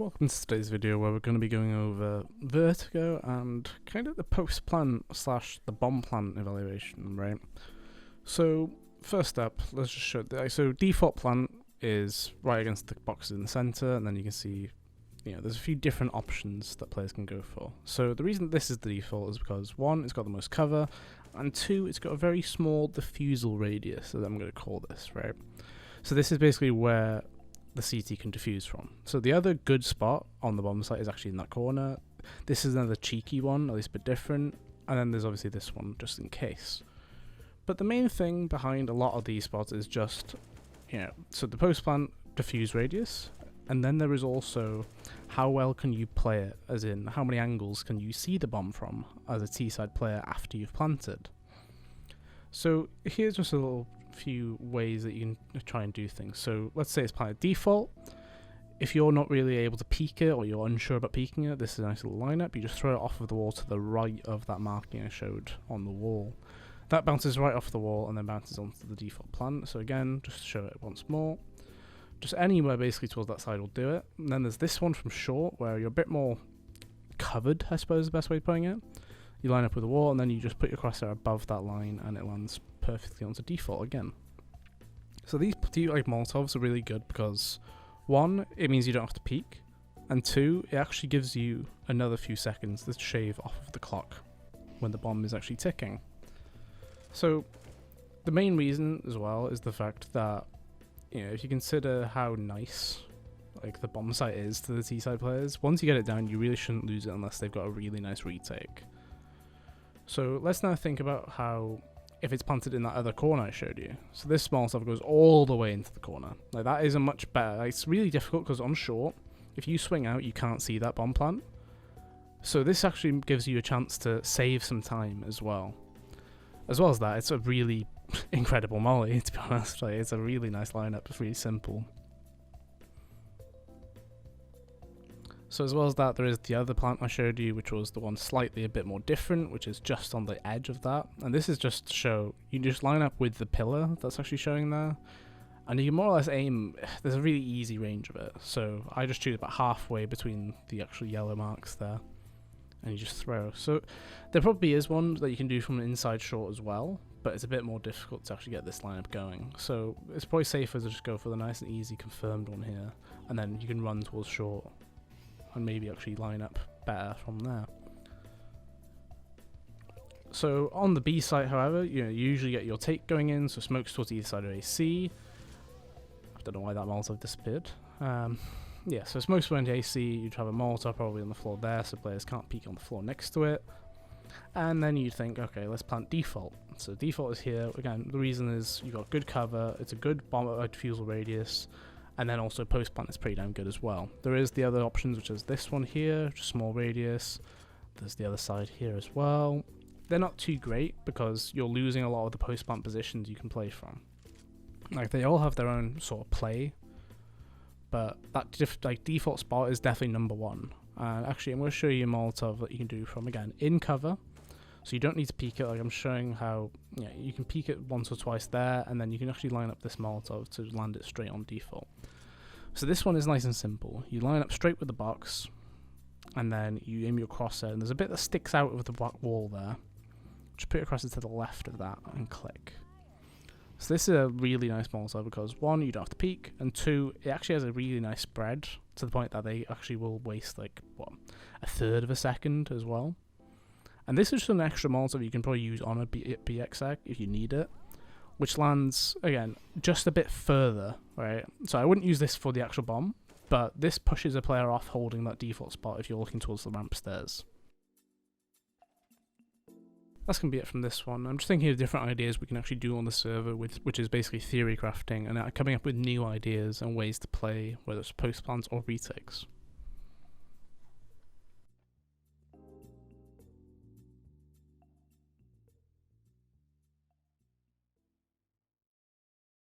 Welcome to today's video where we're going to be going over Vertigo and kind of the post-plant slash the bomb plant evaluation, right? So first up, let's just show so default plant is right against the boxes in the center, and then you can see, there's a few different options that players can go for. So the reason this is the default is because one, it's got the most cover, and two, it's got a very small diffusal radius, as I'm going to call this, right? So this is basically where the CT can diffuse from. So the other good spot on the bomb site is actually in that corner. This is another cheeky one, at least a bit different, and then there's obviously this one just in case. But the main thing behind a lot of these spots is just, so the post plant diffuse radius, and then there is also how well can you play it, as in how many angles can you see the bomb from as a T-side player after you've planted. So here's just a little few ways that you can try and do things. So let's say it's planted default. If you're not really able to peek it, or you're unsure about peeking it, this is a nice little lineup. You just throw it off of the wall to the right of that marking I showed on the wall. That bounces right off the wall and then bounces onto the default plant. So again, just show it once more. Just anywhere basically towards that side will do it. And then there's this one from short where you're a bit more covered, I suppose is the best way of putting it. You line up with the wall and then you just put your crosshair above that line and it lands perfectly onto default again. So these like Molotovs are really good because one, it means you don't have to peek, and two, it actually gives you another few seconds to shave off of the clock when the bomb is actually ticking. So the main reason as well is the fact that, if you consider how nice like the bomb site is to the T-side players, once you get it down, you really shouldn't lose it unless they've got a really nice retake. So let's now think about how, if it's planted in that other corner I showed you. So this Molotov goes all the way into the corner. Like that is a much better, like, it's really difficult because on short, if you swing out, you can't see that bomb plant. So this actually gives you a chance to save some time as well. As well as that, it's a really incredible molly, to be honest. Like, it's a really nice lineup, it's really simple. So as well as that, there is the other plant I showed you, which was the one slightly a bit more different, which is just on the edge of that. And this is just to show, you just line up with the pillar that's actually showing there, and you can more or less aim, there's a really easy range of it. So I just choose about halfway between the actual yellow marks there, and you just throw. So there probably is one that you can do from an inside short as well, but it's a bit more difficult to actually get this lineup going. So it's probably safer to just go for the nice and easy confirmed one here, and then you can run towards short and maybe actually line up better from there. So on the B site, however, you usually get your take going in, so smokes towards either side of AC. I don't know why that Molotov disappeared. Yeah, so smokes going to AC, you'd have a Molotov probably on the floor there, so players can't peek on the floor next to it. And then you'd think, okay, let's plant default. So default is here. Again, the reason is you've got good cover, it's a good bomb diffusal radius, and then also post plant is pretty damn good as well. There is the other options, which is this one here, just small radius. There's the other side here as well. They're not too great because you're losing a lot of the post plant positions you can play from. Like, they all have their own sort of play, but that default spot is definitely number one. And actually, I'm going to show you a Molotov that you can do from, again, in cover. So you don't need to peek it, like I'm showing how, you can peek it once or twice there, and then you can actually line up this Molotov to land it straight on default. So this one is nice and simple. You line up straight with the box, and then you aim your crosshair, and there's a bit that sticks out of the black wall there. Just put your crosshair to the left of that, and click. So this is a really nice Molotov because one, you don't have to peek, and two, it actually has a really nice spread, to the point that they actually will waste like, a third of a second as well. And this is just an extra Molotov you can probably use on a BX if you need it, which lands, again, just a bit further, right? So I wouldn't use this for the actual bomb, but this pushes a player off holding that default spot if you're looking towards the ramp stairs. That's going to be it from this one. I'm just thinking of different ideas we can actually do on the server, which is basically theory crafting, and coming up with new ideas and ways to play, whether it's post plants or retakes.